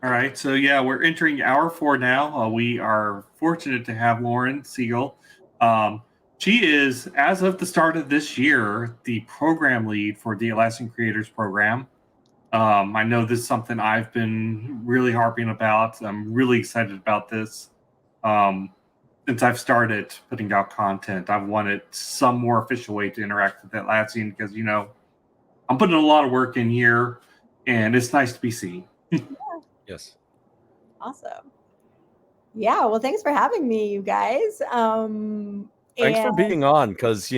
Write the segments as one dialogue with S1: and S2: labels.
S1: All right, so yeah, we're entering hour 4 now. We are fortunate to have Loren Siegel. Um, she is, as of the start of this year, the program lead for the Atlassian Creators Program. I know this is something I've been really harping about. I'm really excited about this. Um, since I've started putting out content, I've wanted some more official way to interact with Atlassian because, I'm putting a lot of work in here and it's nice to be seen.
S2: Yes.
S3: Awesome. Yeah, well, thanks for having me, you guys.
S2: Thanks
S3: And
S2: for being on, because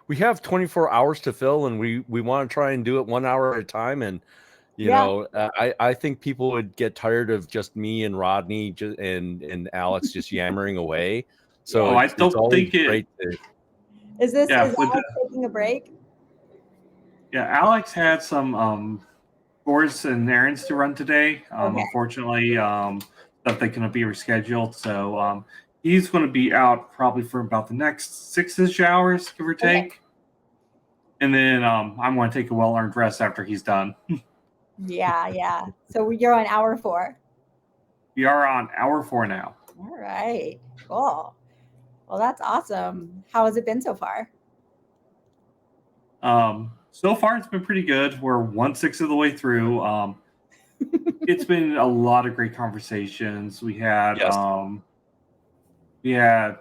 S2: we have 24 hours to fill, and we want to try and do it 1 hour at a time. And
S3: yeah,
S2: I think people would get tired of just me and Rodney and Alex just yammering away. So
S1: Oh,
S3: yeah.
S1: I
S2: it's
S1: don't
S2: always
S1: think it.
S2: great to.
S3: Is
S1: Yeah, with
S3: Alex taking a break?
S1: yeah, Alex had some chores and errands to run today.
S3: Okay.
S1: Unfortunately, that they couldn't be rescheduled, so he's going to be out probably for about the next 6-ish hours, give or take.
S3: Okay.
S1: And then I'm going to take a well-earned rest after he's done.
S3: Yeah. So you're on hour 4.
S1: We are on hour 4 now.
S3: All right. Cool. Well, that's awesome. How has it been so far?
S1: So far, it's been pretty good. We're 1/6 of the way through. It's been a lot of great conversations.
S2: Yes.
S1: We had.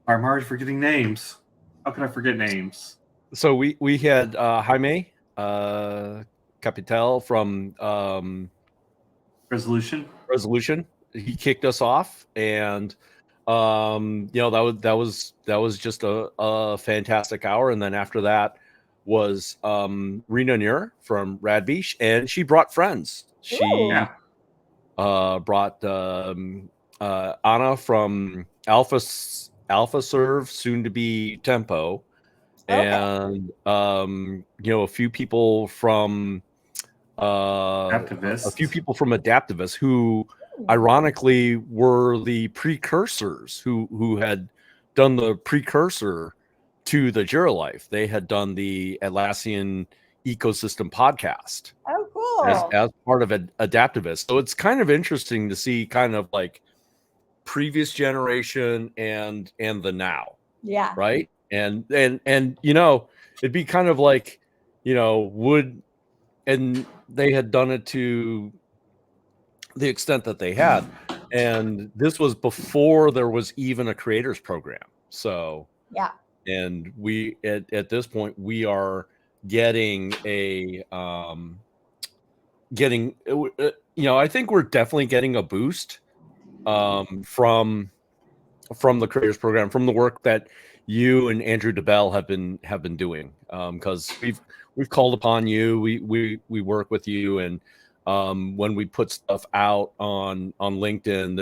S1: I'm already forgetting names. How can I forget names?
S2: So we had Jaime Capitel from
S1: Resolution.
S2: He kicked us off, and that was just a fantastic hour. And then after that was Rena Nur from Radbeach, and she brought friends. She
S1: Yeah.
S2: brought Anna from Alpha Serve, soon to be Tempo, and a few people from
S1: Activists.
S2: a few people from Adaptivist, who ironically were the precursors who had done the precursor to the Jira Life. They had done the Atlassian ecosystem podcast
S3: Oh, cool.
S2: as part of Adaptivist. So it's kind of interesting to see kind of like previous generation and the now.
S3: Yeah.
S2: Right. And it'd be kind of like, and they had done it to the extent that they had. And this was before there was even a creators program. So,
S3: yeah.
S2: And we, at this point, we are getting I think we're definitely getting a boost from the creators program, from the work that you and Andrew DeBell have been doing, because we've called upon you. We work with you, and when we put stuff out on LinkedIn,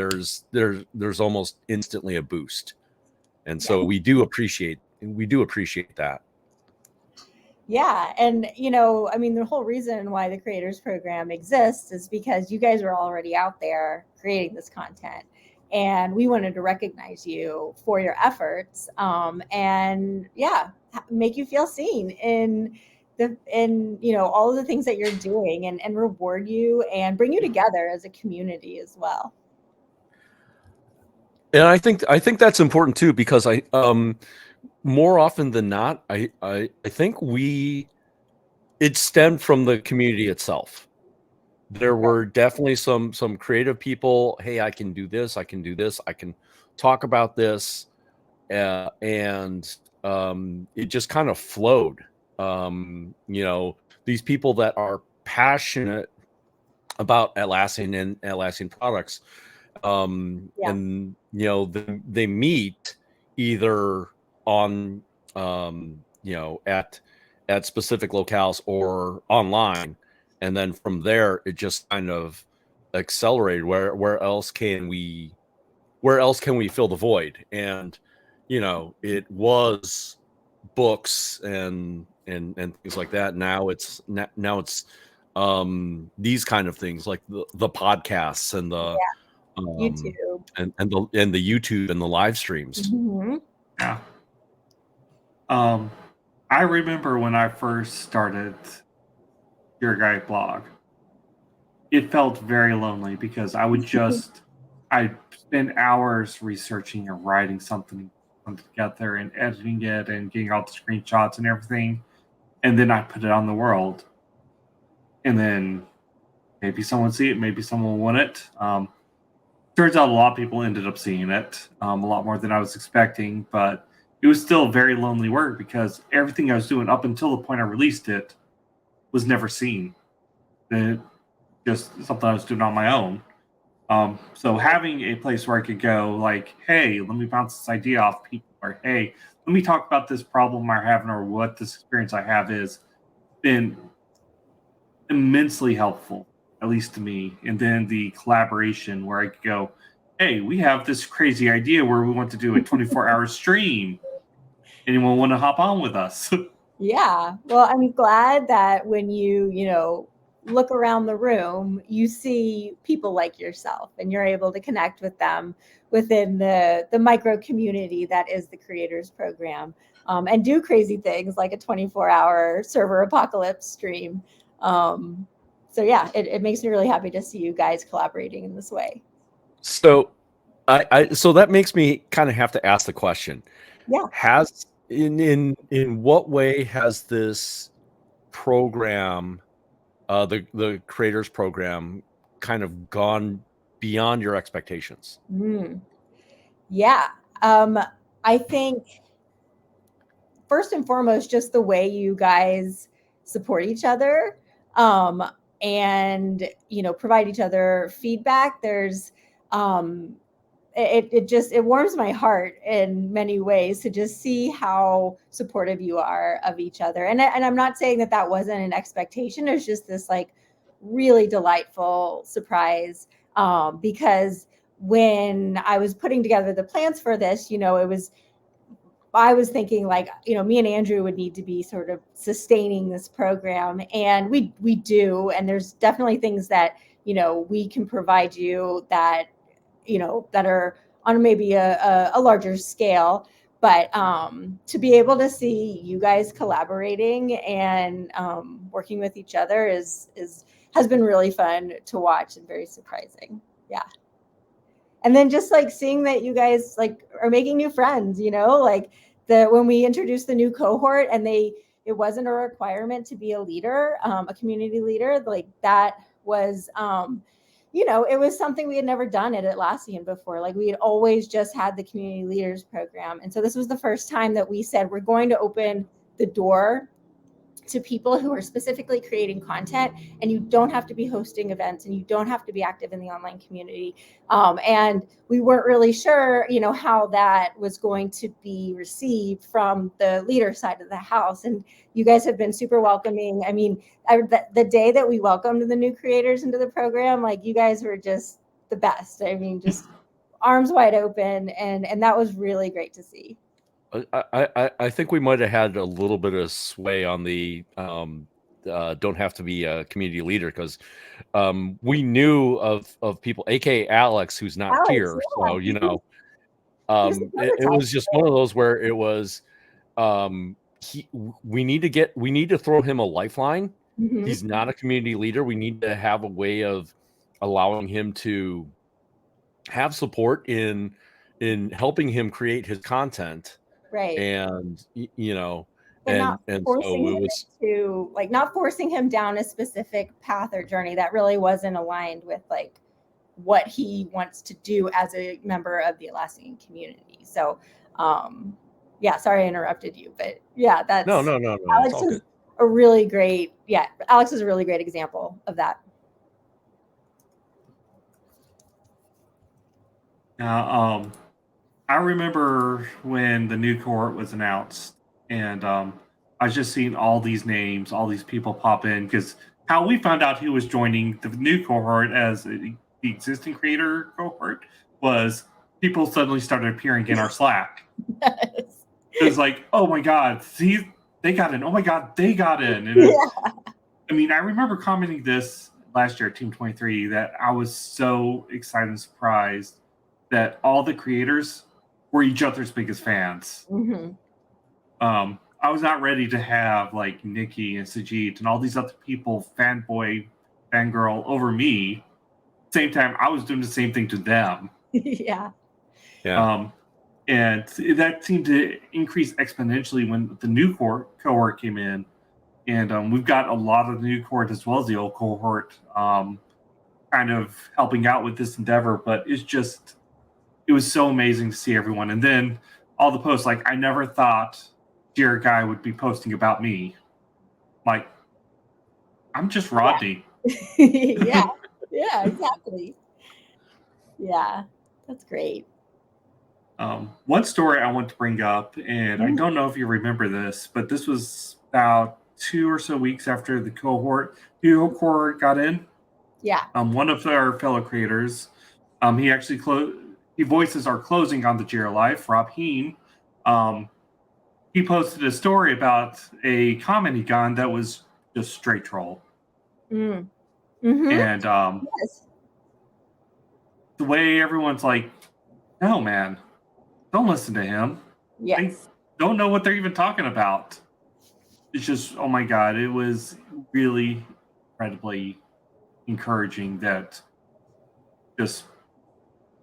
S2: there's almost instantly a boost, and so we do appreciate that.
S3: Yeah. And, the whole reason why the creators program exists is because you guys are already out there creating this content. And we wanted to recognize you for your efforts, and make you feel seen in all of the things that you're doing, and reward you and bring you together as a community as well.
S2: And I think that's important too, because I more often than not, I think it stemmed from the community itself. There were definitely some creative people. Hey, I can do this. I can talk about this, and it just kind of flowed. These people that are passionate about Atlassian and Atlassian products, and they meet either on at specific locales or online. And then from there, it just kind of accelerated. Where else can we fill the void? And it was books and things like that. Now it's these kind of things, like the podcasts and the
S3: YouTube
S2: and the YouTube and the live streams.
S3: Mm-hmm.
S1: Yeah. I remember when I first started Your Guide blog. it felt very lonely because I'd spend hours researching and writing something together and editing it and getting all the screenshots and everything. And then I put it on the world. And then maybe someone see it, maybe someone want it. Turns out a lot of people ended up seeing it, a lot more than I was expecting, but it was still very lonely work because everything I was doing up until the point I released it was never seen. It just something I was doing on my own. So having a place where I could go, like, hey, let me bounce this idea off people, or hey, let me talk about this problem I'm having, or what this experience I have is, been immensely helpful, at least to me. And then the collaboration where I could go, hey, we have this crazy idea where we want to do a 24-hour stream. Anyone want to hop on with us?
S3: Yeah. Well, I'm glad that when you look around the room, you see people like yourself and you're able to connect with them within the micro community that is the Creators Program, and do crazy things like a 24-hour server apocalypse stream. So yeah, it makes me really happy to see you guys collaborating in this way.
S2: So so that makes me kind of have to ask the question.
S3: Yeah.
S2: In what way has this program, the Creators Program, kind of gone beyond your expectations?
S3: Yeah. I think first and foremost, just the way you guys support each other, and provide each other feedback. There's it warms my heart in many ways to just see how supportive you are of each other. And I'm not saying that wasn't an expectation. It's just this like really delightful surprise, because when I was putting together the plans for this, I was thinking like, me and Andrew would need to be sort of sustaining this program, and we do. And there's definitely things that, we can provide you that are on maybe a larger scale. But to be able to see you guys collaborating and working with each other has been really fun to watch and very surprising. Yeah. And then just like seeing that you guys like are making new friends, like when we introduced the new cohort, and it wasn't a requirement to be a leader, a community leader, like that was, it was something we had never done at Atlassian before. Like we had always just had the community leaders program. And so this was the first time that we said, we're going to open the door to people who are specifically creating content, and you don't have to be hosting events, and you don't have to be active in the online community. And we weren't really sure, how that was going to be received from the leader side of the house. And you guys have been super welcoming. I mean, the day that we welcomed the new creators into the program, like you guys were just the best. I mean, just arms wide open, and that was really great to see.
S2: I think we might have had a little bit of sway on the don't have to be a community leader, because we knew of people, aka Alex, who's not
S3: Alex,
S2: here.
S3: yeah.
S2: So it was just one of those where it was we need to throw him a lifeline.
S3: Mm-hmm.
S2: He's not a community leader. We need to have a way of allowing him to have support in helping him create his content.
S3: Right.
S2: And
S3: and
S2: so
S3: it was to like not forcing him down a specific path or journey that really wasn't aligned with like what he wants to do as a member of the Atlassian community. So yeah, sorry I interrupted you, but yeah, that's
S2: no.
S3: Alex is a really great example of that.
S1: I remember when the new cohort was announced, and I was just seeing all these names, all these people pop in, because how we found out he was joining the new cohort as the existing creator cohort was people suddenly started appearing in our Slack.
S3: Yes.
S1: It was like, oh my God, see, they got in. Oh my God, they got in. And I mean, I remember commenting this last year at Team 23 that I was so excited and surprised that all the creators were each other's biggest fans.
S3: Mm-hmm.
S1: I was not ready to have like Nikki and Sajid and all these other people fanboy fangirl over me. Same time, I was doing the same thing to them.
S3: Yeah.
S1: And that seemed to increase exponentially when the new cohort came in. And we've got a lot of the new cohort as well as the old cohort kind of helping out with this endeavor. But it was so amazing to see everyone. And then all the posts, like, I never thought Jira Guy would be posting about me. Like, I'm just Rodney.
S3: Yeah. Yeah, exactly. Yeah, that's great.
S1: One story I want to bring up, and I don't know if you remember this, but this was about 2 or so weeks after the new cohort got in.
S3: Yeah.
S1: One of our fellow creators, he actually he voices our closing on the Jira Life, Rob Heen. He posted a story about a comment he got that was just straight troll.
S3: Mm. Mm-hmm.
S1: And
S3: Yes.
S1: the way everyone's like, no, man, don't listen to him.
S3: Yes.
S1: They don't know what they're even talking about. It's just, oh my God, it was really incredibly encouraging that just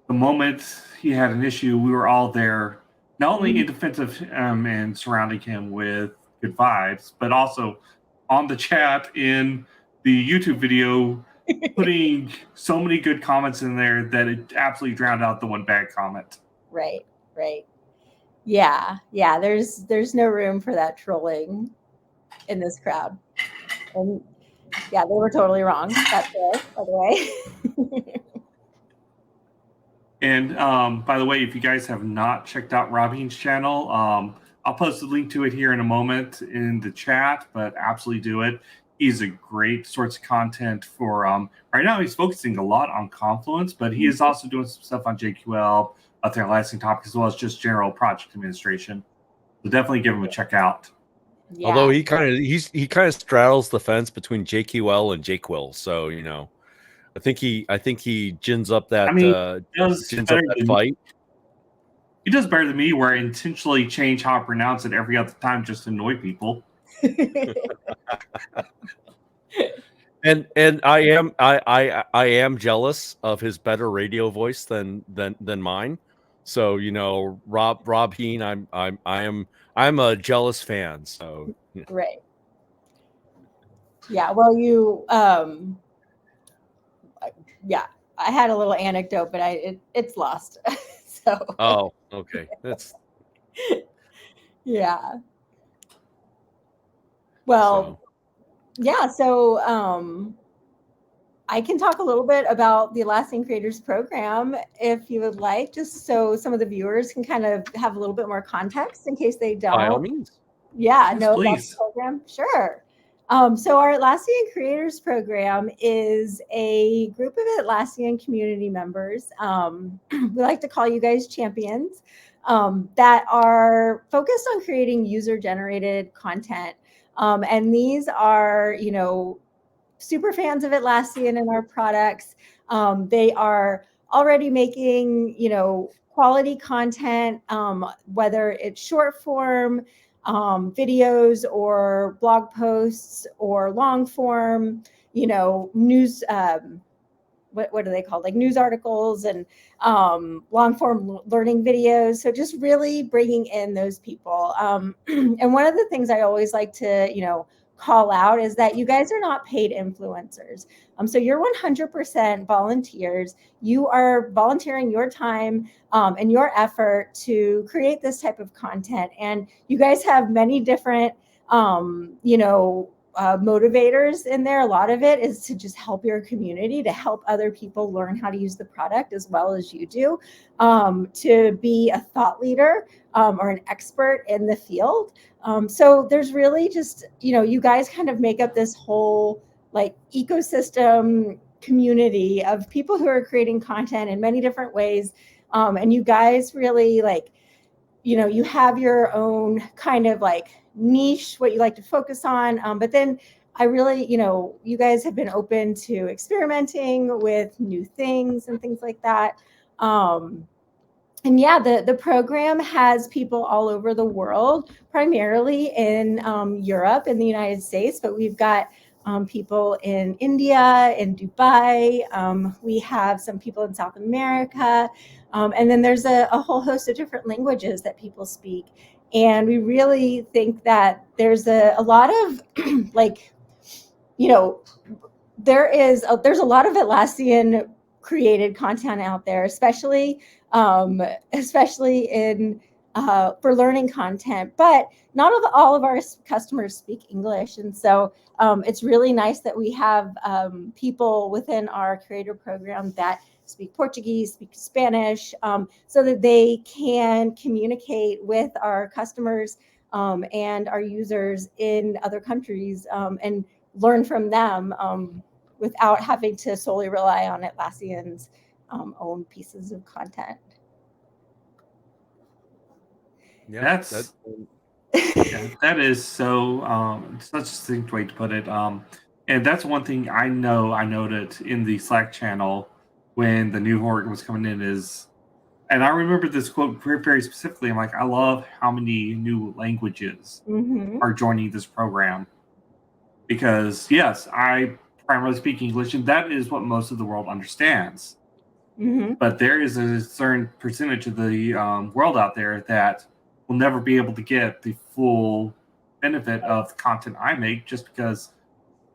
S1: the moment he had an issue, we were all there, not only in defense of him and surrounding him with good vibes, but also on the chat in the YouTube video, putting so many good comments in there that it absolutely drowned out the one bad comment.
S3: Right. Yeah. There's no room for that trolling in this crowd. And yeah, they were totally wrong. That's it, by the way.
S1: And by the way, if you guys have not checked out Robin's channel, I'll post a link to it here in a moment in the chat, but absolutely do it. He's a great source of content for, right now he's focusing a lot on Confluence, but he is also doing some stuff on JQL, other Atlassian topics, as well as just general project administration. So definitely give him a check out.
S3: Yeah.
S2: Although he kind of straddles the fence between JQL and JQuil, so I think he gins up that fight.
S1: He does better than me, where I intentionally change how I pronounce it every other time just to annoy people.
S2: And I am jealous of his better radio voice than mine. So Rob Heen, I'm a jealous fan. So
S3: Right. Yeah. Well, yeah, I had a little anecdote, but it's lost. So.
S2: Oh, okay. That's.
S3: Yeah. Well. Yeah. So I can talk a little bit about the Atlassian Creators Program if you would like, just so some of the viewers can kind of have a little bit more context in case they don't.
S2: By all means.
S3: Yeah,
S1: yes,
S3: no,
S1: please.
S3: Program. Sure. So our Atlassian Creators Program is a group of Atlassian community members. We like to call you guys champions that are focused on creating user-generated content. And these are, super fans of Atlassian and our products. They are already making, quality content, whether it's short form, videos or blog posts or long form, news, what are they called? Like news articles and long form learning videos. So just really bringing in those people. And one of the things I always like to, call out is that you guys are not paid influencers. So you're 100% volunteers. You are volunteering your time and your effort to create this type of content. And you guys have many different, motivators in there. A lot of it is to just help your community, to help other people learn how to use the product as well as you do, to be a thought leader or an expert in the field. So there's really just, you guys kind of make up this whole like ecosystem community of people who are creating content in many different ways. And you guys really you have your own kind of like niche, what you like to focus on. But then I really, you guys have been open to experimenting with new things and things like that. And yeah, the program has people all over the world, primarily in Europe and the United States, but we've got people in India, in Dubai. We have some people in South America. And then there's a whole host of different languages that people speak. And we really think that there's a lot of like, you know, there's a lot of Atlassian created content out there, especially in for learning content. But not all of our customers speak English, and so it's really nice that we have people within our creator program that speak Portuguese, speak Spanish, so that they can communicate with our customers and our users in other countries and learn from them without having to solely rely on Atlassian's own pieces of content.
S2: Yeah,
S1: that is so such a succinct way to put it. And that's one thing I noted in the Slack channel when the new org was coming in is, and I remember this quote very, very specifically. I'm like, I love how many new languages are joining this program. Because yes, I primarily speak English, and that is what most of the world understands. But there is a certain percentage of the world out there that will never be able to get the full benefit of the content I make just because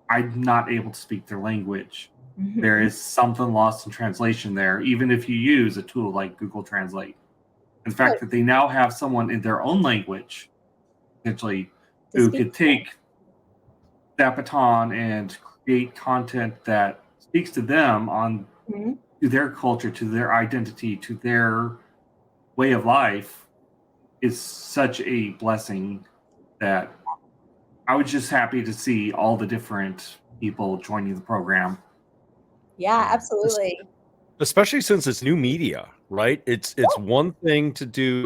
S1: I'm not able to speak their language. There is something lost in translation there, even if you use a tool like Google Translate. And the fact that they now have someone in their own language, essentially, who could take that baton and create content that speaks to them on to their culture, to their identity, to their way of life is such a blessing that I was just happy to see all the different people joining the program.
S3: Yeah, absolutely.
S2: Especially since it's new media, right? It's one thing to do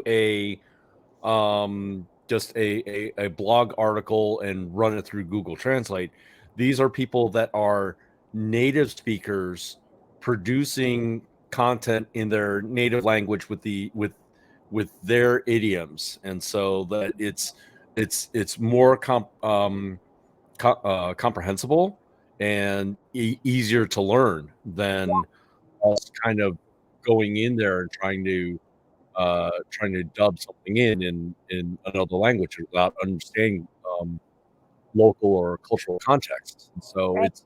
S2: just a blog article and run it through Google Translate. These are people that are native speakers producing content in their native language with their idioms, and so that it's more comprehensible and easier to learn than us kind of going in there and trying to dub something in another language without understanding local or cultural context. And so it's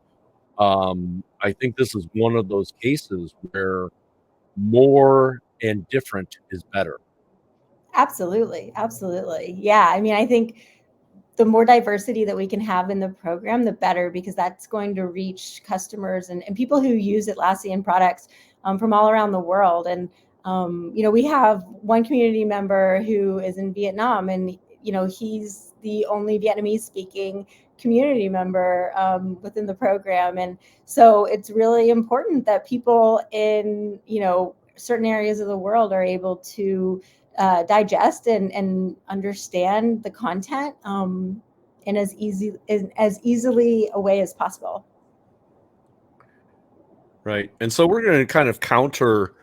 S2: I think this is one of those cases where more and different is better.
S3: Absolutely. Yeah, I mean, I think the more diversity that we can have in the program, the better, because that's going to reach customers and people who use Atlassian products from all around the world. And, we have one community member who is in Vietnam, and, he's the only Vietnamese speaking community member within the program. And so it's really important that people in, certain areas of the world are able to digest and understand the content in as easily a way as possible.
S2: Right. And so we're going to kind of counter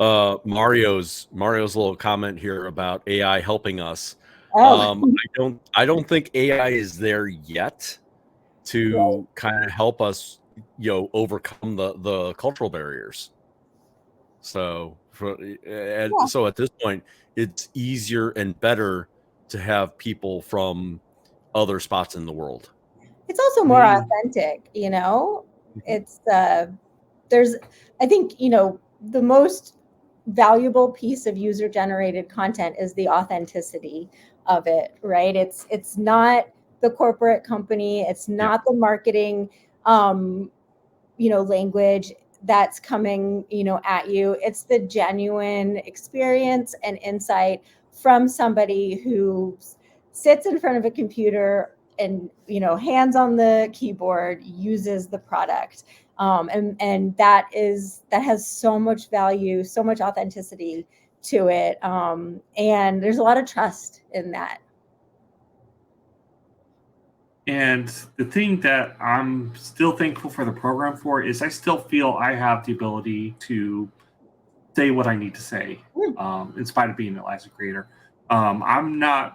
S2: Mario's little comment here about AI helping us. I don't think AI is there yet to kind of help us, overcome the cultural barriers. So so at this point, it's easier and better to have people from other spots in the world.
S3: It's also more authentic, it's there's, I think, the most valuable piece of user generated content is the authenticity of it, right? It's not the corporate company, it's not the marketing language that's coming at you. It's the genuine experience and insight from somebody who sits in front of a computer and hands on the keyboard, uses the product, and that has so much value, so much authenticity to it, and there's a lot of trust in that.
S1: And the thing that I'm still thankful for the program for is I still feel I have the ability to say what I need to say, in spite of being an Atlassian creator. I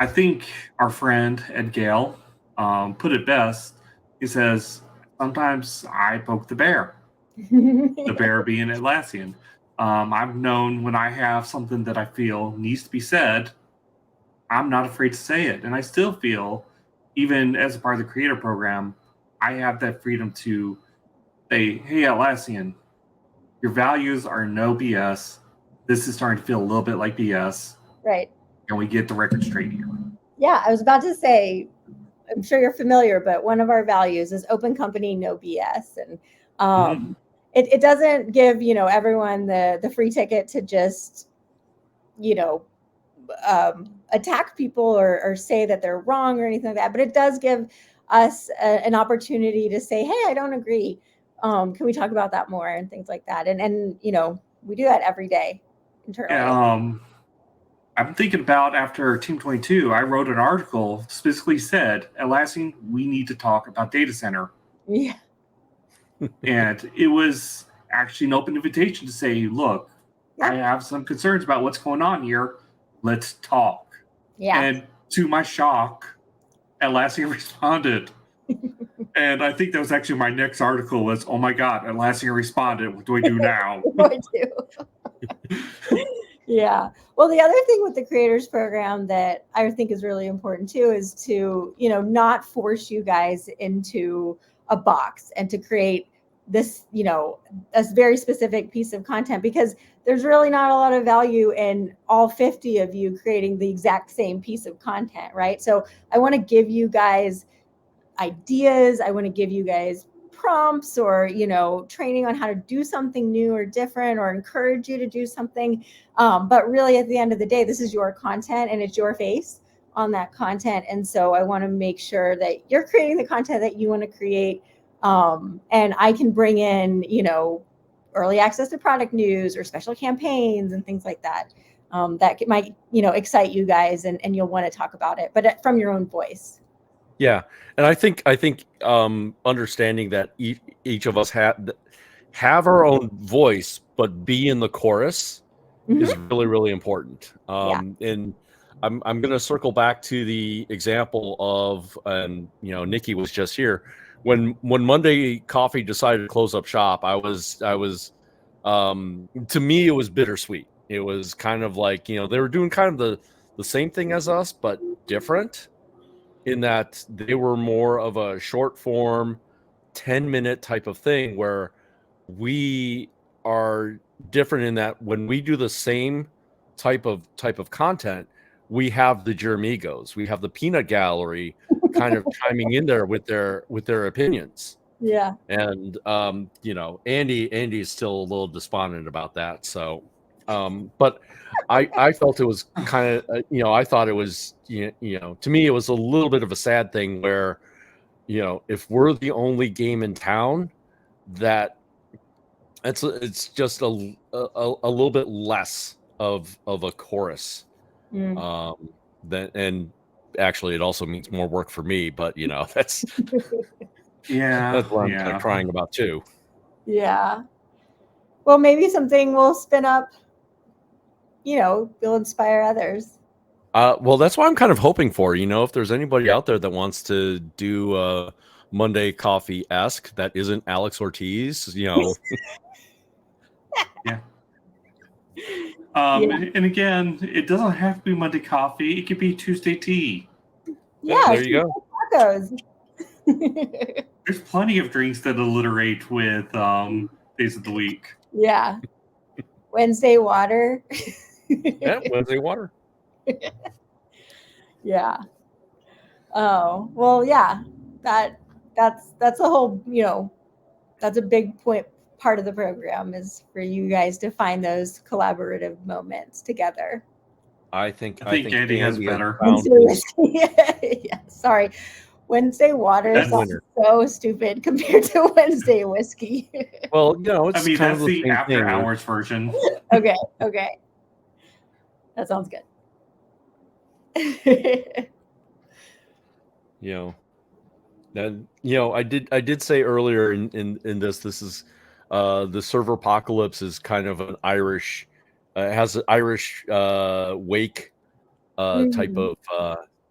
S1: think our friend Ed Gale put it best He says, sometimes I poke the bear. The bear being Atlassian. I've known when I have something that I feel needs to be said, I'm not afraid to say it. And I still feel, even as a part of the creator program, I have that freedom to say, hey, Atlassian, your values are no BS. This is starting to feel a little bit like BS.
S3: Right.
S1: Can we get the record straight here?
S3: Yeah, I was about to say, I'm sure you're familiar, but one of our values is open company, no BS. And it doesn't give, everyone the free ticket to just, attack people or say that they're wrong or anything like that. But it does give us an opportunity to say, hey, I don't agree. Can we talk about that more and things like that? And we do that every day internally.
S1: Yeah, I'm thinking about after Team 22, I wrote an article specifically said, Atlassian, we need to talk about data center.
S3: Yeah.
S1: And it was actually an open invitation to say, look, I have some concerns about what's going on here. Let's talk.
S3: Yeah.
S1: And to my shock, Atlassian responded. And I think that was actually my next article was, oh my God, Atlassian responded. What do I do now?
S3: What do I do? Yeah. Well, the other thing with the creators program that I think is really important too is to, not force you guys into a box and to create this, a very specific piece of content, because there's really not a lot of value in all 50 of you creating the exact same piece of content, right? So I want to give you guys ideas. I want to give you guys prompts or, training on how to do something new or different, or encourage you to do something. But really at the end of the day, this is your content and it's your face on that content. And so I want to make sure that you're creating the content that you want to create. And I can bring in, early access to product news or special campaigns and things like that. That might, excite you guys and you'll want to talk about it, but from your own voice.
S2: Yeah, and I think understanding that each of us have our own voice, but be in the chorus is really, really important. And I'm going to circle back to the example of, and Nikki was just here when Monday Coffee decided to close up shop. I was to me it was bittersweet. It was kind of like they were doing kind of the same thing as us, but different, in that they were more of a short form 10-minute type of thing, where we are different in that when we do the same type of content, we have the Jermigos, we have the peanut gallery kind of chiming in there with their opinions.
S3: Yeah.
S2: And Andy is still a little despondent about that. So but I felt it was kind of, I thought it was, to me, it was a little bit of a sad thing where, if we're the only game in town, that it's just a little bit less of a chorus. And actually it also means more work for me, but that's that's what I'm kind of crying about too.
S3: Yeah. Well, maybe something will spin up, will inspire others.
S2: Well, that's what I'm kind of hoping for. If there's anybody out there that wants to do Monday Coffee-esque that isn't Alex Ortiz,
S1: Yeah. And again, it doesn't have to be Monday Coffee. It could be Tuesday Tea.
S3: Yeah,
S2: there you go.
S3: Tacos.
S1: There's plenty of drinks that alliterate with days of the week.
S3: Yeah. Wednesday water.
S2: Yeah, Wednesday water.
S3: Yeah. Oh, well, yeah. That's a whole, that's a big part of the program, is for you guys to find those collaborative moments together.
S2: I think
S1: Andy has better.
S3: Yeah, sorry. Wednesday water sounds so stupid compared to Wednesday whiskey.
S2: Well, it's kind
S1: that's
S2: of
S1: the after
S2: thing.
S1: hours version.
S3: Okay. That sounds good.
S2: I did say earlier in this is the server apocalypse is kind of an Irish, has an Irish wake type of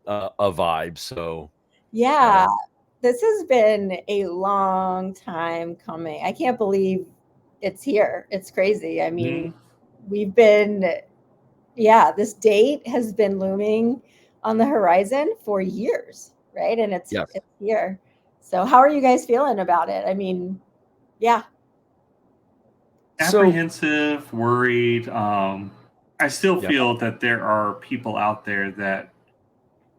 S2: a vibe. So
S3: yeah, this has been a long time coming. I can't believe it's here. It's crazy. I mean, we've been, this date has been looming on the horizon for years, right? And it's here. So how are you guys feeling about it? I mean, yeah.
S1: Apprehensive, worried. I still feel that there are people out there that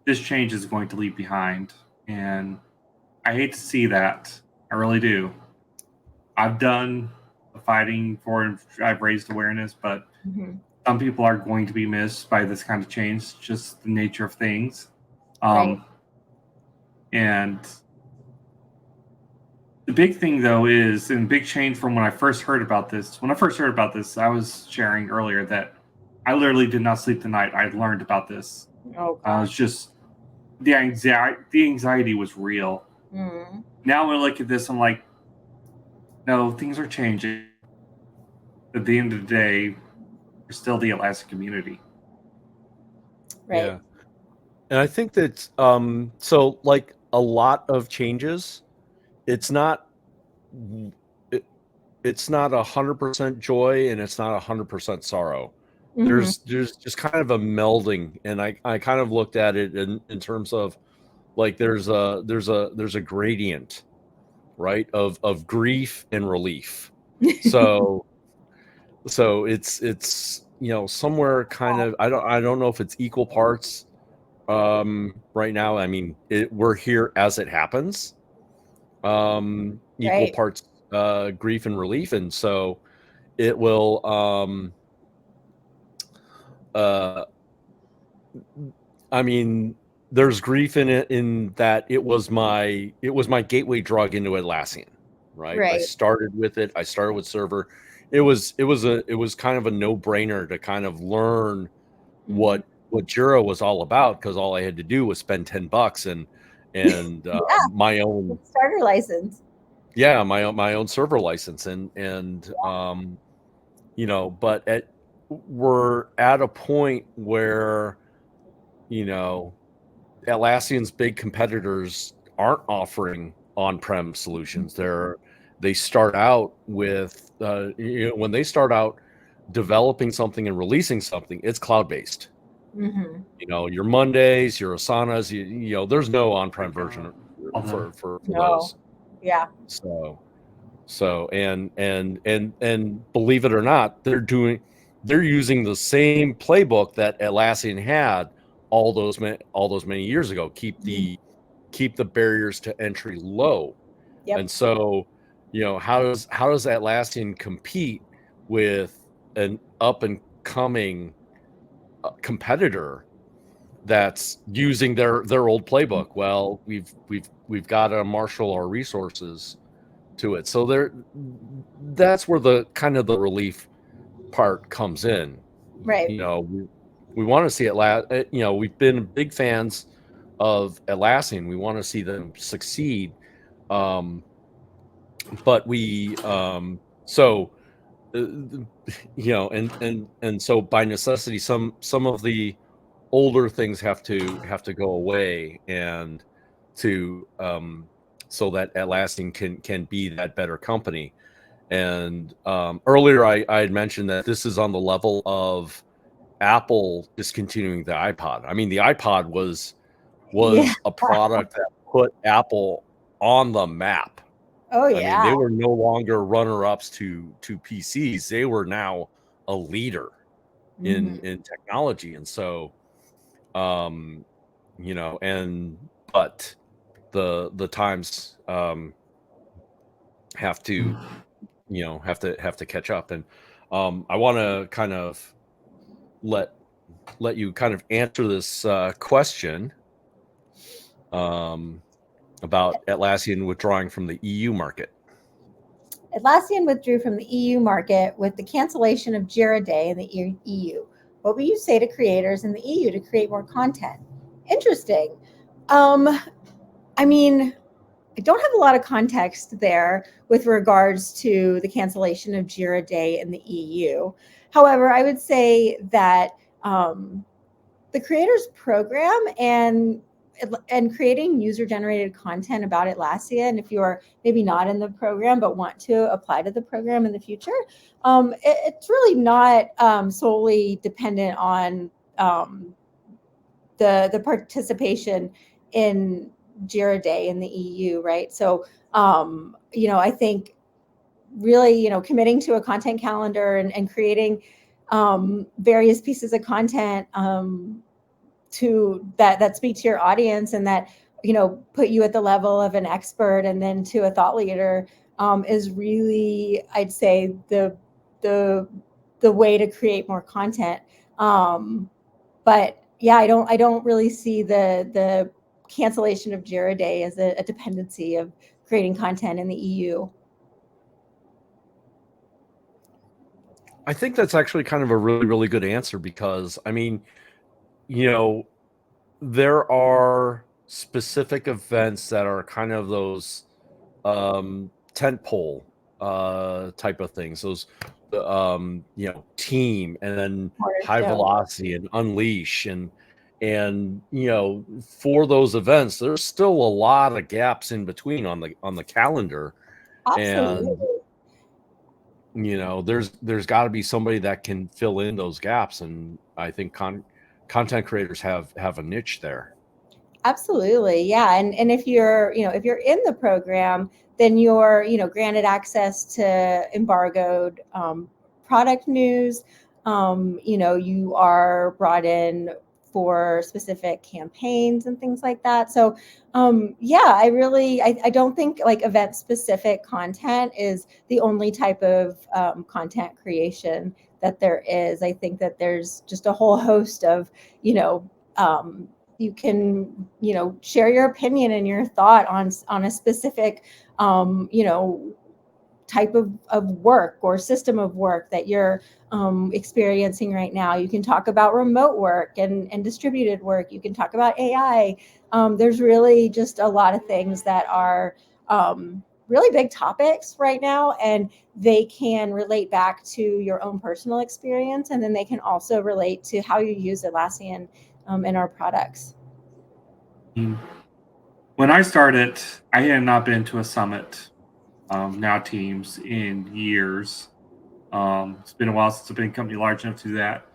S1: this change is going to leave behind. And I hate to see that. I really do. I've done the fighting for and I've raised awareness, but some people are going to be missed by this kind of change, just the nature of things.
S3: Right.
S1: And the big thing, though, is, and big change from when I first heard about this. When I first heard about this, I was sharing earlier that I literally did not sleep the night I learned about this.
S3: Oh,
S1: It's just the anxiety was real. Now when I look at this, I'm like, no, things are changing. At the end of the day, we're still the Atlassian community.
S3: Right.
S2: Yeah. And I think that so like a lot of changes, it's not 100% joy and it's not 100% sorrow. There's just kind of a melding, and I kind of looked at it in terms of like there's a gradient, right, of grief and relief. So it's somewhere kind of, I don't know if it's equal parts right now. I mean, we're here as it happens, equal parts grief and relief, and so it will I mean, there's grief in it, in that it was my gateway drug into Atlassian, right? I started with it. I started with server. It was kind of a no-brainer to kind of learn what Jira was all about, because all I had to do was spend $10 and my own
S3: starter license.
S2: Yeah, my own server license, and but we're at a point where Atlassian's big competitors aren't offering on-prem solutions. They start out with when they start out developing something and releasing something, it's cloud-based. Your Mondays, your Asanas, there's no on-prem version for those.
S3: Yeah.
S2: So and believe it or not, they're using the same playbook that Atlassian had all those many years ago. Keep the barriers to entry low. And so, how does Atlassian compete with an up and coming competitor that's using their old playbook? Well, we've got to marshal our resources to it. So that's where the kind of the relief part comes in.
S3: Right.
S2: We want to see we've been big fans of Atlassian. We want to see them succeed. But we and so by necessity, some of the older things have to go away, and to so that Atlassian can be that better company. And earlier I had mentioned that this is on the level of Apple discontinuing the iPod. I mean, the iPod was a product that put Apple on the map.
S3: Oh yeah.
S2: I mean, they were no longer runner-ups to PCs. They were now a leader in technology. And so but the times have to catch up. And I want to kind of let you kind of answer this question about Atlassian withdrawing from the EU market.
S3: Atlassian withdrew from the EU market with the cancellation of Jira Day in the EU. What would you say to creators in the EU to create more content? Interesting. I mean, I don't have a lot of context there with regards to the cancellation of Jira Day in the EU. However, I would say that the creators program and and creating user-generated content about Atlassian, if you're maybe not in the program but want to apply to the program in the future, it's really not solely dependent on the participation in Jira Day in the EU, right? So, I think really, committing to a content calendar and creating various pieces of content to that speak to your audience and that, put you at the level of an expert and then to a thought leader is really, I'd say, the way to create more content. But yeah, I don't really see the cancellation of Jira Day as a dependency of creating content in the EU.
S2: I think that's actually kind of a really, really good answer because, I mean, there are specific events that are kind of those tentpole type of things, those team and then high velocity and unleash and for those events there's still a lot of gaps in between on the calendar.
S3: Absolutely.
S2: And there's got to be somebody that can fill in those gaps, and I think content creators have a niche there.
S3: Absolutely. Yeah. And if you're in the program, then you're, granted access to embargoed product news. You are brought in for specific campaigns and things like that. So, I don't think like event specific content is the only type of content creation that there is. I think that there's just a whole host of, you can, share your opinion and your thought on a specific, type of work or system of work that you're experiencing right now. You can talk about remote work and distributed work. You can talk about AI. There's really just a lot of things that are really big topics right now, and they can relate back to your own personal experience, and then they can also relate to how you use Atlassian in our products.
S1: When I started, I had not been to a summit, now Teams, in years. It's been a while since I've been a company large enough to do that.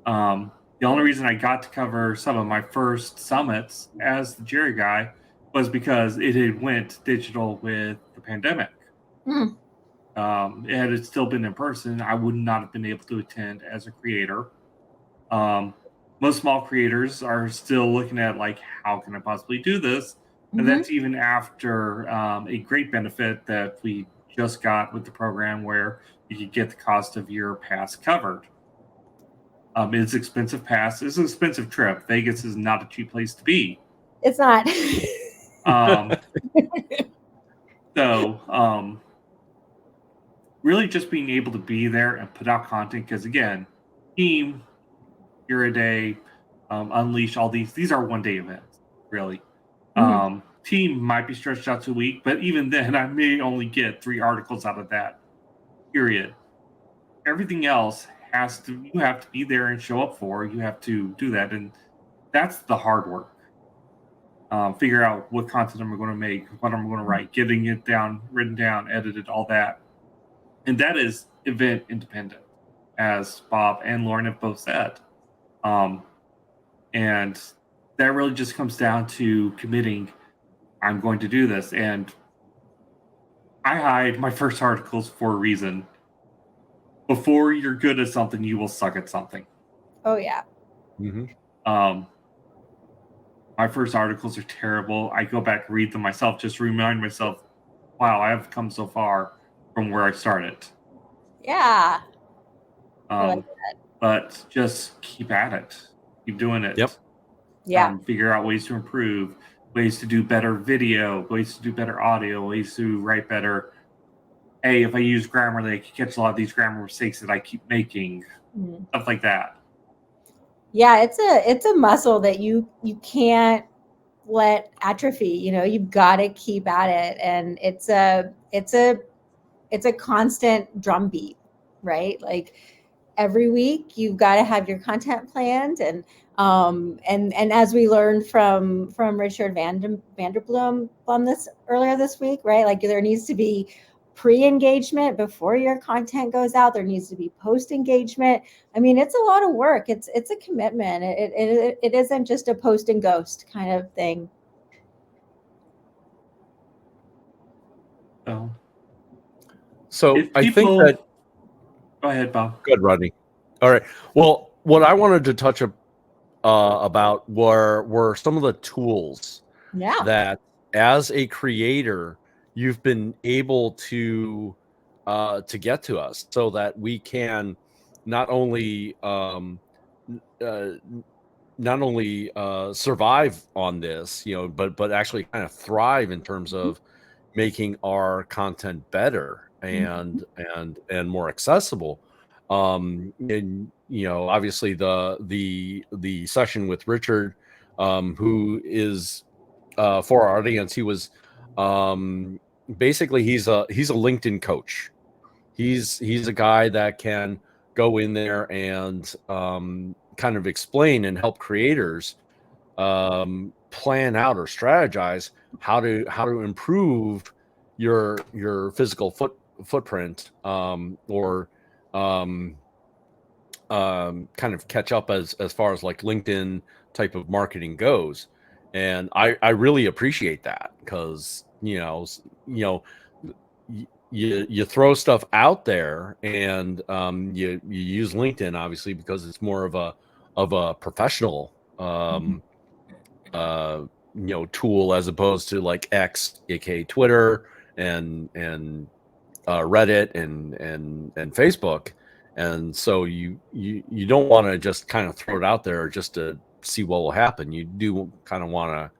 S1: The only reason I got to cover some of my first summits as the Jira guy was because it had went digital with the pandemic. Had it still been in person, I would not have been able to attend as a creator. Most small creators are still looking at like, how can I possibly do this? And that's even after a great benefit that we just got with the program where you could get the cost of your pass covered. It's expensive pass. It's an expensive trip. Vegas is not a cheap place to be.
S3: It's not.
S1: So really just being able to be there and put out content, because again, team, Jira Day, Unleash, all these are one-day events, really. Team might be stretched out to a week, but even then, I may only get 3 articles out of that, period. Everything else you have to be there and show up for. You have to do that, and that's the hard work. Figure out what content I'm going to make, what I'm going to write, getting it written down, edited, all that. And that is event independent, as Bob and Loren have both said. And that really just comes down to committing, I'm going to do this. And I hide my first articles for a reason. Before you're good at something, you will suck at something.
S3: Oh, yeah.
S1: My first articles are terrible. I go back and read them myself, just to remind myself, wow, I have come so far from where I started.
S3: Yeah. I like that.
S1: But just keep at it. Keep doing it.
S2: Yep.
S3: Yeah.
S1: Figure out ways to improve, ways to do better video, ways to do better audio, ways to write better. Hey, if I use Grammarly, I can catch a lot of these grammar mistakes that I keep making. Stuff like that.
S3: Yeah, it's a muscle that you can't let atrophy. You've got to keep at it, and it's a constant drumbeat, right? Like every week you've got to have your content planned, and as we learned from Richard Vanderbloom on this earlier this week, right? Like there needs to be pre-engagement before your content goes out. There needs to be post-engagement. I mean, it's a lot of work. It's a commitment. It isn't just a post and ghost kind of thing.
S2: So
S1: If
S2: I think
S1: people-
S2: that.
S1: Go ahead, Bob.
S2: Good, Rodney. All right. Well, what I wanted to touch about were some of the tools that, as a creator, you've been able to get to us, so that we can not only survive on this, but actually kind of thrive in terms of making our content better and more accessible. And obviously the session with Richard, who is, for our audience, he was basically he's a LinkedIn coach. He's a guy that can go in there and kind of explain and help creators plan out or strategize how to improve your physical footprint, or kind of catch up as far as like LinkedIn type of marketing goes. And I really appreciate that, because you throw stuff out there, and you use LinkedIn obviously because it's more of a professional tool, as opposed to like X, aka Twitter, and Reddit and Facebook. And so you don't want to just kind of throw it out there just to see what will happen. You do kind of want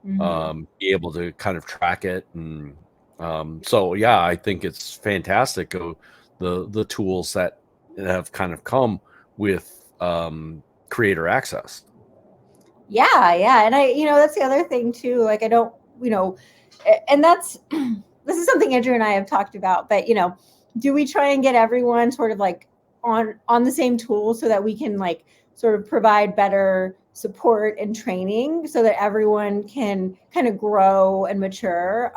S2: to be able to kind of track it. And so yeah, I think it's fantastic, the tools that have kind of come with creator access.
S3: Yeah. And that's the other thing too. Like I don't, and that's this is something Andrew and I have talked about, but do we try and get everyone sort of like on the same tool, so that we can like sort of provide better support and training, so that everyone can kind of grow and mature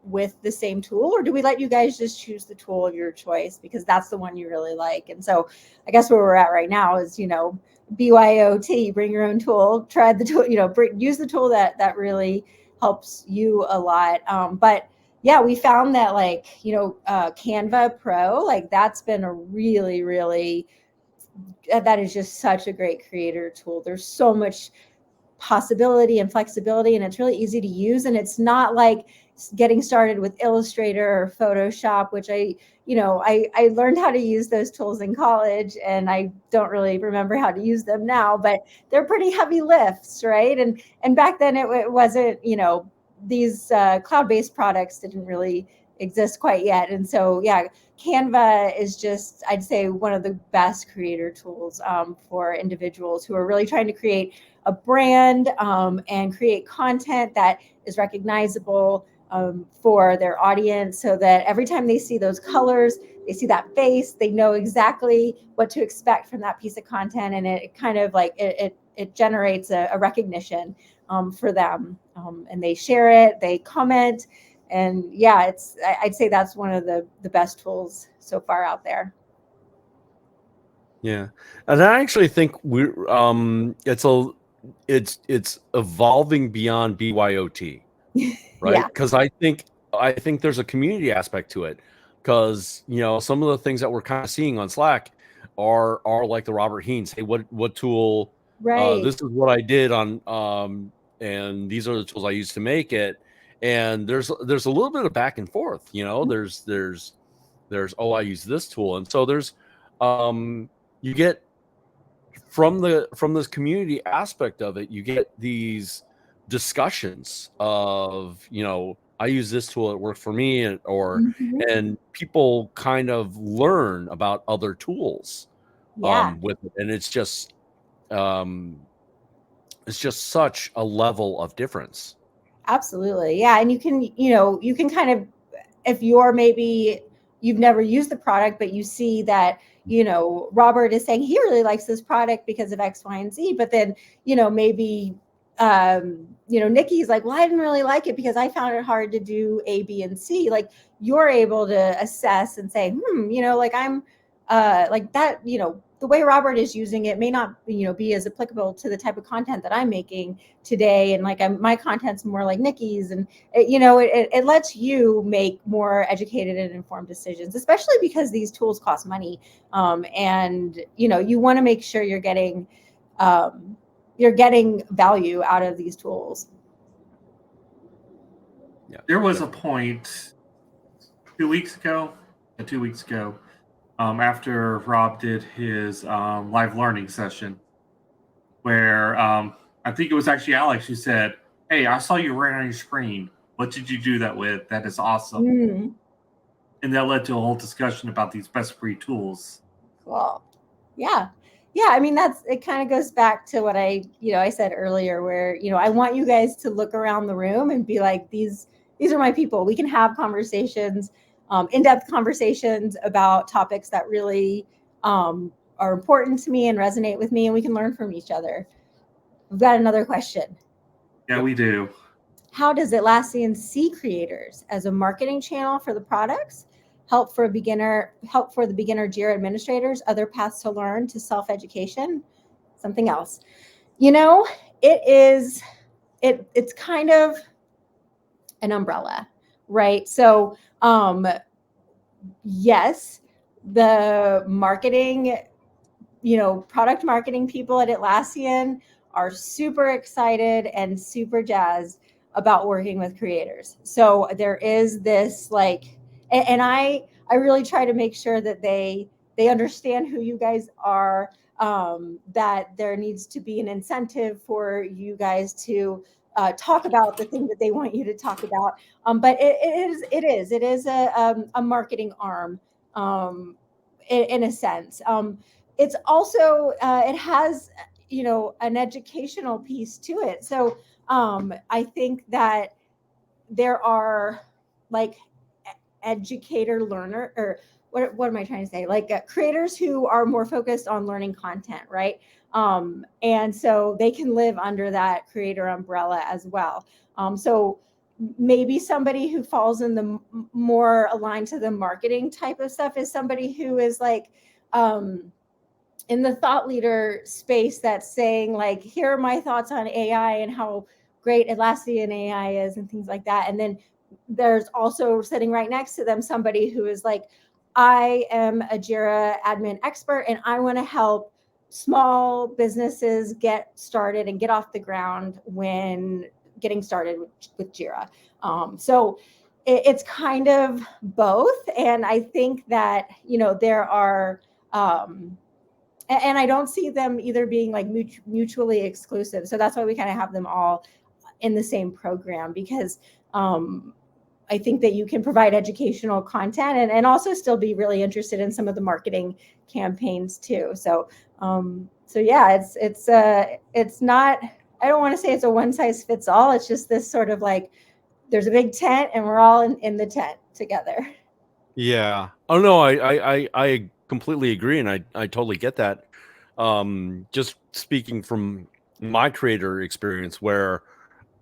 S3: with the same tool? Or do we let you guys just choose the tool of your choice because that's the one you really like? And so I guess where we're at right now is, BYOT, bring your own tool, try the tool, use the tool that really helps you a lot. But yeah, we found that like, Canva Pro, like that's been a really, really, that is just such a great creator tool. There's so much possibility and flexibility, and it's really easy to use. And it's not like getting started with Illustrator or Photoshop, which I learned how to use those tools in college, and I don't really remember how to use them now, but they're pretty heavy lifts, right? And back then it wasn't, these cloud-based products didn't really exist quite yet. And so, yeah, Canva is just, I'd say, one of the best creator tools for individuals who are really trying to create a brand and create content that is recognizable for their audience, so that every time they see those colors, they see that face, they know exactly what to expect from that piece of content. And it kind of like, it generates a recognition for them. And they share it, they comment. And yeah, I'd say that's one of the best tools so far out there.
S2: Yeah. And I actually think it's evolving beyond BYOT, right?
S3: Yeah.
S2: Because I think there's a community aspect to it, because some of the things that we're kind of seeing on Slack are like the Robert Heens. Hey, what tool?
S3: Right.
S2: This is what I did on and these are the tools I used to make it. And there's a little bit of back and forth. There's I use this tool, and so there's you get from this community aspect of it, you get these discussions of I use this tool, it worked for me, and people kind of learn about other tools with it, and it's just such a level of difference.
S3: Absolutely. Yeah. And you can kind of, if you're maybe you've never used the product, but you see that Robert is saying he really likes this product because of X, Y, and Z, but then, maybe, Nikki's like, well, I didn't really like it because I found it hard to do A, B, and C. Like, you're able to assess and say, like I'm like that, the way Robert is using it may not, be as applicable to the type of content that I'm making today. And like my content's more like Nikki's, and it lets you make more educated and informed decisions, especially because these tools cost money. And you want to make sure you're getting value out of these tools.
S1: Yeah. There was a point 2 weeks ago, after Rob did his live learning session, where I think it was actually Alex who said, "Hey, I saw you right on your screen. What did you do that with? That is awesome."
S3: Mm.
S1: And that led to a whole discussion about these best-of-breed tools.
S3: Cool. Yeah. I mean, it kind of goes back to what I said earlier, where, I want you guys to look around the room and be like, these are my people. We can have conversations, in-depth conversations about topics that really are important to me and resonate with me, and we can learn from each other. We've got another question.
S1: Yeah, we do.
S3: How does Atlassian see creators as a marketing channel for the products? Help for the beginner Jira administrators, other paths to learn, to self-education, something else. It's kind of an umbrella, right? So, yes, the marketing, product marketing people at Atlassian are super excited and super jazzed about working with creators. So there is this and I really try to make sure that they understand who you guys are, that there needs to be an incentive for you guys to talk about the thing that they want you to talk about. But it is a marketing arm, in a sense. It's also, it has, an educational piece to it. So I think that there are educator learner, or what am I trying to say? Creators who are more focused on learning content, right? And so they can live under that creator umbrella as well. So maybe somebody who falls in the more aligned to the marketing type of stuff is somebody who is in the thought leader space, that's saying here are my thoughts on AI and how great Atlassian AI is and things like that. And then there's also sitting right next to them somebody who is I am a Jira admin expert and I want to help small businesses get started and get off the ground when getting started with Jira. So it's kind of both. And I think that, there are, and I don't see them either being mutually exclusive. So that's why we kind of have them all in the same program, because I think that you can provide educational content and also still be really interested in some of the marketing campaigns too. So yeah, it's not, I don't want to say it's a one size fits all. It's just this sort of there's a big tent and we're all in the tent together.
S2: Yeah. Oh no, I completely agree, and I totally get that. Just speaking from my creator experience, where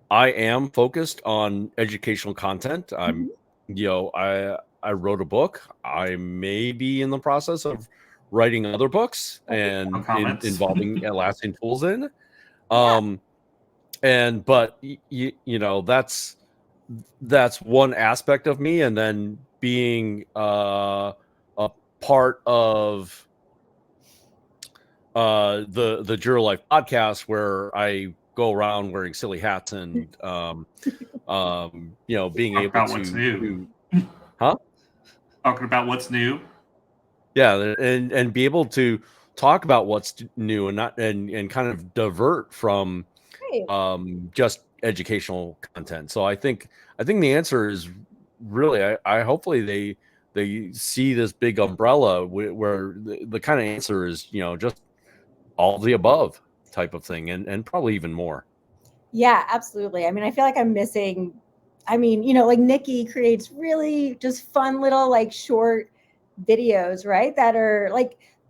S2: I am focused on educational content. I'm, I wrote a book. I may be in the process of writing other books and involving Atlassian tools in. But that's one aspect of me, and then being a part of the Jira Life podcast, where I go around wearing silly hats and being able to
S1: talking about what's new.
S2: Yeah, and be able to talk about what's new and not and kind of divert from just educational content. So I think the answer is really, I hopefully they see this big umbrella where the kind of answer is, just all of the above type of thing, and probably even more.
S3: Yeah, absolutely. I mean, I feel like I'm missing, Nikki creates really just fun little short videos, right? That are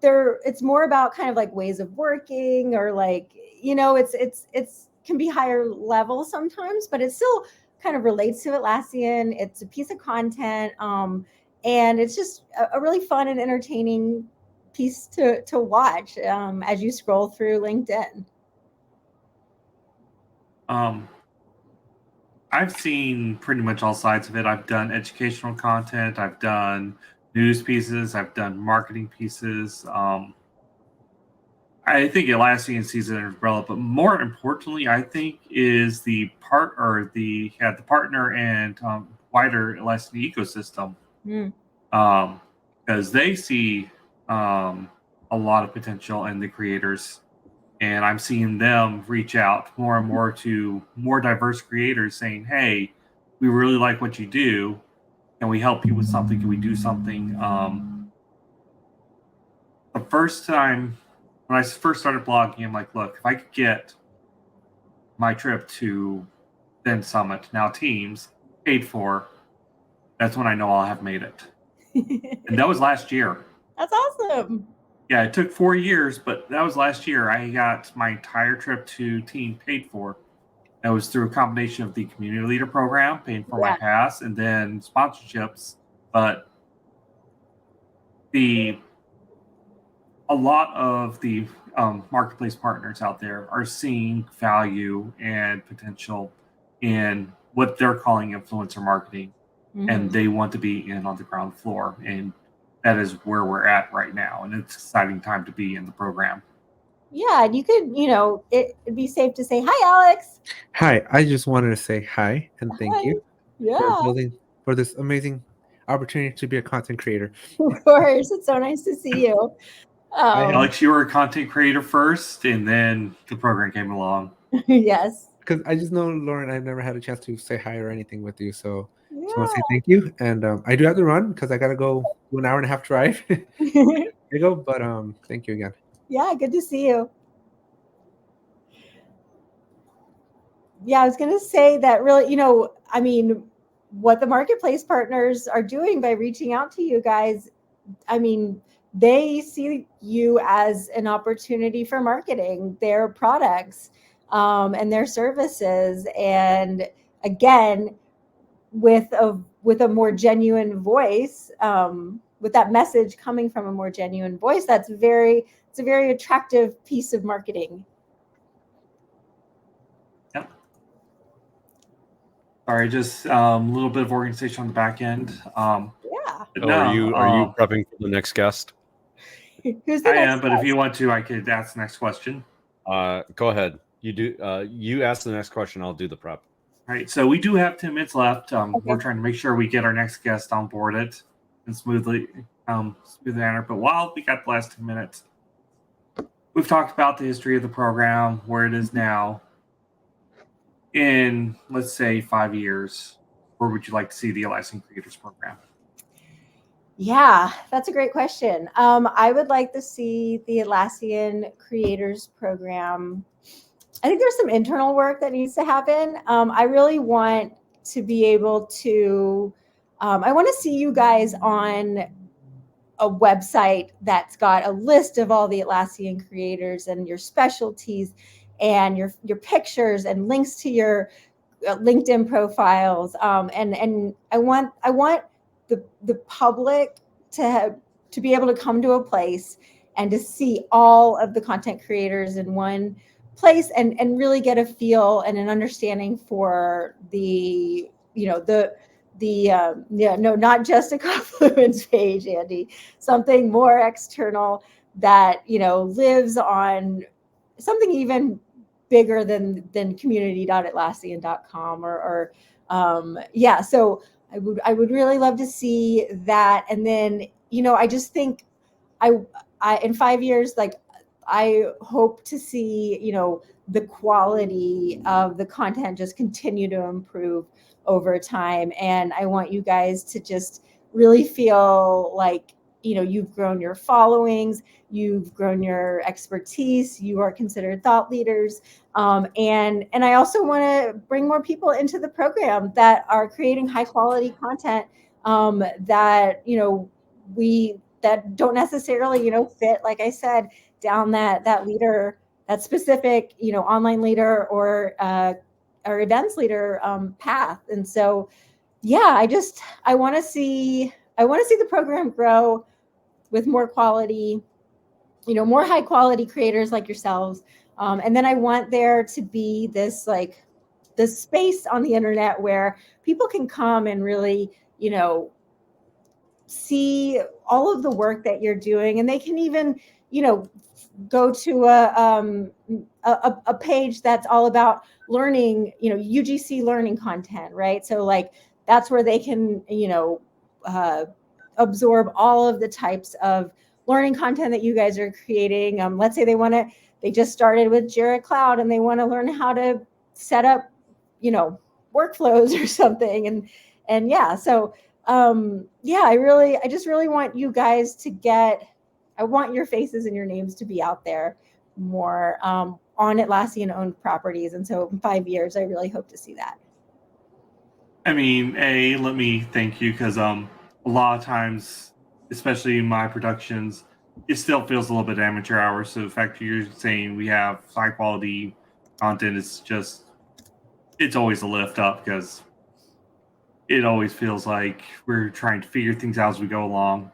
S3: it's more about kind of like ways of working, or like, it's can be higher level sometimes, but it still kind of relates to Atlassian. It's a piece of content, and it's just a really fun and entertaining piece to watch as you scroll through LinkedIn.
S1: I've seen pretty much all sides of it. I've done educational content, I've done news pieces, I've done marketing pieces. I think Atlassian sees it as an umbrella, but more importantly, I think is the partner and wider Atlassian ecosystem, because they see a lot of potential in the creators, and I'm seeing them reach out more and more to more diverse creators, saying, "Hey, we really like what you do. Can we help you with something? Can we do something?" The first time when I first started blogging, I'm like, look, if I could get my trip to then Summit, now Teams, paid for, that's when I know I'll have made it. And that was last year.
S3: That's awesome.
S1: Yeah, it took 4 years, but that was last year. I got my entire trip to Team paid for. That was through a combination of the community leader program, paying for my pass, and then sponsorships. But a lot of the marketplace partners out there are seeing value and potential in what they're calling influencer marketing, and they want to be in on the ground floor, and that is where we're at right now, and it's an exciting time to be in the program.
S3: Yeah, and you could, it'd be safe to say hi, Alex.
S4: Hi, I just wanted to say hi and thank you
S3: Yeah,
S4: for this amazing opportunity to be a content creator.
S3: of course. It's so nice to see you.
S1: Alex, you were a content creator first, and then the program came along.
S3: Yes.
S4: Because I just know, Loren, I've never had a chance to say hi or anything with you, so
S3: Yeah.
S4: just want to say thank you. And I do have to run because I got to go do an hour and a half drive. There you go. But thank you again.
S3: Yeah, good to see you. Yeah, I was going to say that really, what the marketplace partners are doing by reaching out to you guys, they see you as an opportunity for marketing their products and their services. And again, with a more genuine voice, with that message coming from a more genuine voice, it's a very attractive piece of marketing.
S1: Yep. Sorry, just a little bit of organization on the back end.
S3: Yeah.
S2: So are you prepping for the next guest?
S3: Who's the
S1: I
S3: next
S1: am, but
S3: guest?
S1: if you want to, I could ask the next question.
S2: Go ahead. You do. You ask the next question. I'll do the prep.
S1: All right, so we do have 10 minutes left. We're trying to make sure we get our next guest on board it and smooth manner. But while we got the last 10 minutes, we've talked about the history of the program, where it is now. In, let's say, 5 years, where would you like to see the Atlassian Creators Program?
S3: Yeah, that's a great question. I would like to see the Atlassian Creators Program. I think there's some internal work that needs to happen. I really want to be able to, I want to see you guys on a website that's got a list of all the Atlassian creators and your specialties and your pictures and links to your LinkedIn profiles. And I want the public to be able to come to a place and to see all of the content creators in one place and really get a feel and an understanding for not just a Confluence page, Andy, something more external that lives on something even bigger than community.atlassian.com or so I would really love to see that. And then I just think I in 5 years, I hope to see the quality of the content just continue to improve over time. And I want you guys to just really feel like you've grown your followings, you've grown your expertise, you are considered thought leaders, and I also want to bring more people into the program that are creating high quality content that we that don't necessarily, fit, like I said, down that leader, that specific, online leader or events leader path. And so, yeah, I want to see the program grow with more quality, more high quality creators like yourselves. And then I want there to be this space on the internet where people can come and really, see all of the work that you're doing, and they can even, go to a page that's all about learning, UGC learning content, right? So like that's where they can, absorb all of the types of learning content that you guys are creating. Let's say they just started with Jira Cloud and they want to learn how to set up, workflows or something. And yeah, so I just really want you guys I want your faces and your names to be out there more on Atlassian owned properties. And so in 5 years, I really hope to see that.
S1: I mean, let me thank you, because a lot of times, especially in my productions, it still feels a little bit amateur hour. So the fact that you're saying we have high quality content is it's always a lift up, because it always feels like we're trying to figure things out as we go along.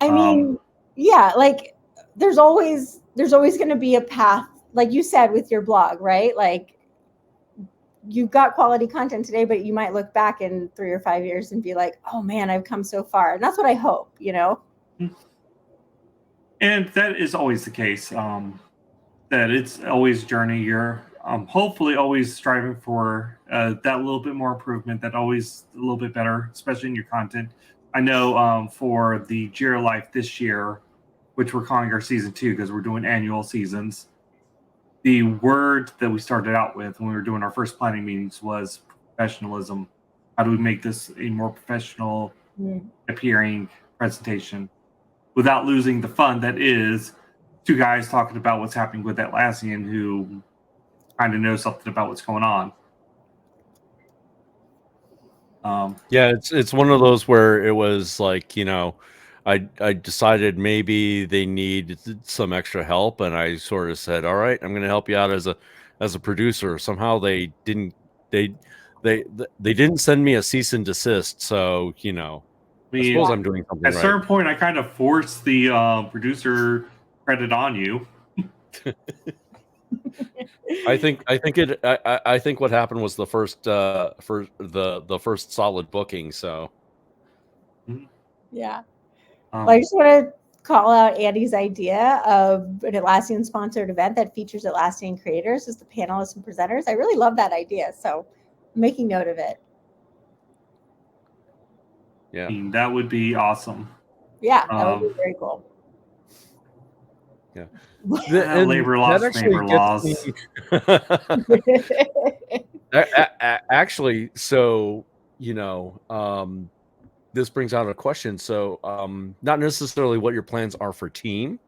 S3: I mean, yeah, like there's always going to be a path, like you said with your blog, right? Like you've got quality content today, but you might look back in 3 or 5 years and be like, oh man, I've come so far. And that's what I hope,
S1: And that is always the case, that it's always a journey. You're hopefully always striving for that little bit more improvement, that always a little bit better, especially in your content. I know for the Jira Life this year, which we're calling our season 2 because we're doing annual seasons, the word that we started out with when we were doing our first planning meetings was professionalism. How do we make this a more professional appearing presentation without losing the fun that is 2 guys talking about what's happening with Atlassian who kind of know something about what's going on.
S2: Yeah, it's one of those where it was like, I decided maybe they need some extra help, and I sort of said, all right, I'm going to help you out as a producer. Somehow they didn't send me a cease and desist, so I suppose I'm doing something
S1: at
S2: right.
S1: a certain point I kind of forced the producer credit on you.
S2: I think what happened was the first the first solid booking. So
S3: yeah. Well, I just want to call out Andy's idea of an Atlassian sponsored event that features Atlassian creators as the panelists and presenters. I really love that idea, so I'm making note of it.
S1: Yeah, I mean, that would be awesome.
S3: Yeah, that would be very cool.
S2: Yeah.
S1: Labor laws.
S2: Actually, so this brings out a question. So not necessarily what your plans are for team,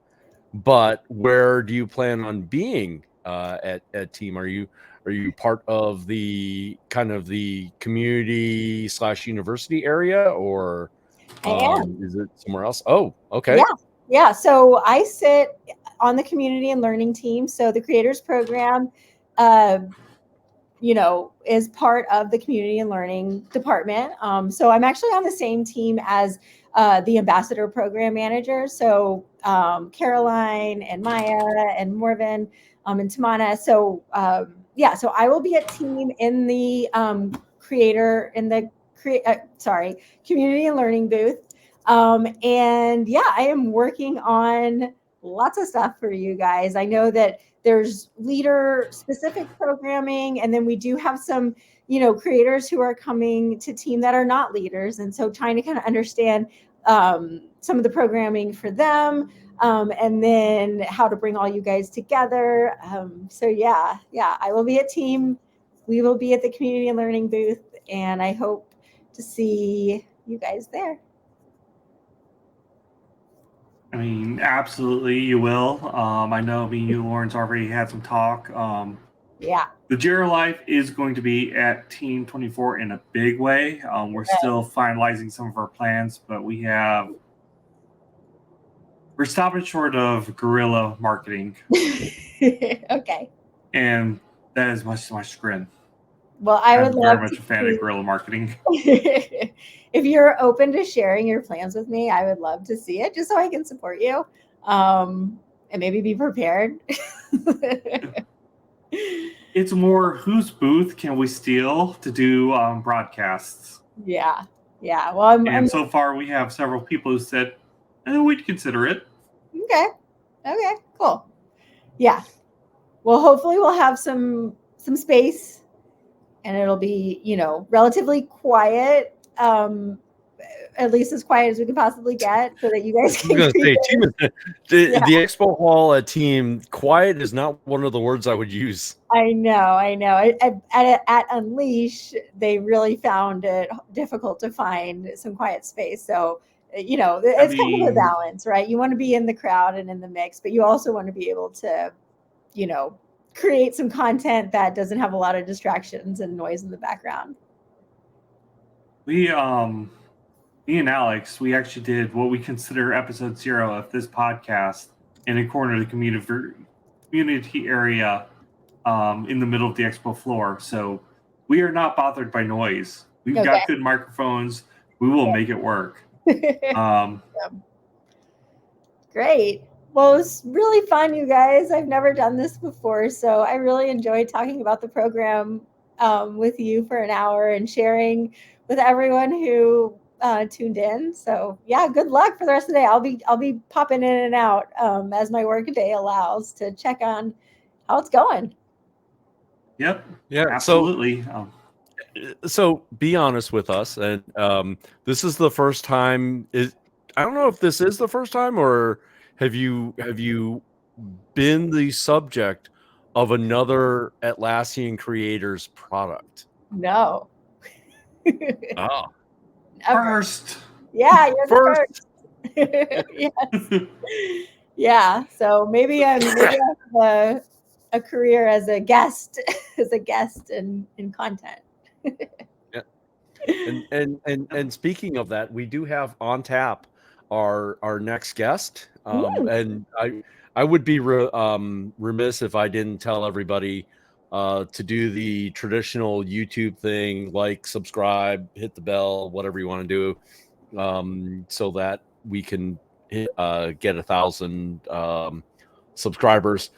S2: but where do you plan on being at team? Are you part of the kind of the community / university area, or is it somewhere else? Oh, okay.
S3: Yeah. So I sit on the community and learning team. So the creators program, is part of the community and learning department. So I'm actually on the same team as the ambassador program manager. So Caroline and Maya and Morven and Tamana. So so I will be a team in the community and learning booth. And yeah, I am working on lots of stuff for you guys. I know that there's leader specific programming, and then we do have some, creators who are coming to team that are not leaders. And so trying to kind of understand some of the programming for them, and then how to bring all you guys together. So yeah, I will be a team. We will be at the community and learning booth, and I hope to see you guys there.
S1: I mean, absolutely, you will. I know me and you, Loren's already had some talk.
S3: Yeah.
S1: The Jira Life is going to be at Team 24 in a big way. We're still finalizing some of our plans, but we have we're stopping short of guerrilla marketing,
S3: Okay.
S1: and that is much to my chagrin.
S3: Well, I would
S1: I'm
S3: love
S1: very much
S3: to
S1: a fan of guerrilla marketing.
S3: if you're open to sharing your plans with me, I would love to see it just so I can support you, and maybe be prepared.
S1: It's more whose booth can we steal to do broadcasts.
S3: Yeah. Well, I'm
S1: And so far, we have several people who said, we'd consider it.
S3: okay, cool. Yeah. Well, hopefully we'll have some space, and it'll be, relatively quiet. At least as quiet as we can possibly get, so that you guys
S2: I'm
S3: can.
S2: gonna say, the expo hall at team quiet is not one of the words I would use.
S3: I know. At Unleash, they really found it difficult to find some quiet space. So, it's kind of a balance, right? You want to be in the crowd and in the mix, but you also want to be able to, create some content that doesn't have a lot of distractions and noise in the background.
S1: Me and Alex, we actually did what we consider episode 0 of this podcast in a corner of the community area in the middle of the expo floor. So we are not bothered by noise. We've got good microphones. We will make it work.
S3: Great. Well, it was really fun, you guys. I've never done this before, so I really enjoyed talking about the program with you for an hour and sharing with everyone who tuned in. So yeah, good luck for the rest of the day. I'll be popping in and out as my work day allows to check on how it's going.
S1: Yep.
S2: Yeah.
S1: Absolutely.
S2: So be honest with us, and this is the first time. I don't know if this is the first time, or have you been the subject of another Atlassian creators product?
S3: No.
S2: Oh.
S1: First.
S3: Yeah, you're
S2: First.
S3: Yes. Yeah. So maybe I have a career as a guest, in content.
S2: Yeah. And speaking of that, we do have on tap our next guest, and I would be remiss if I didn't tell everybody to do the traditional YouTube thing, like, subscribe, hit the bell, whatever you want to do, so that we can get 1,000 subscribers.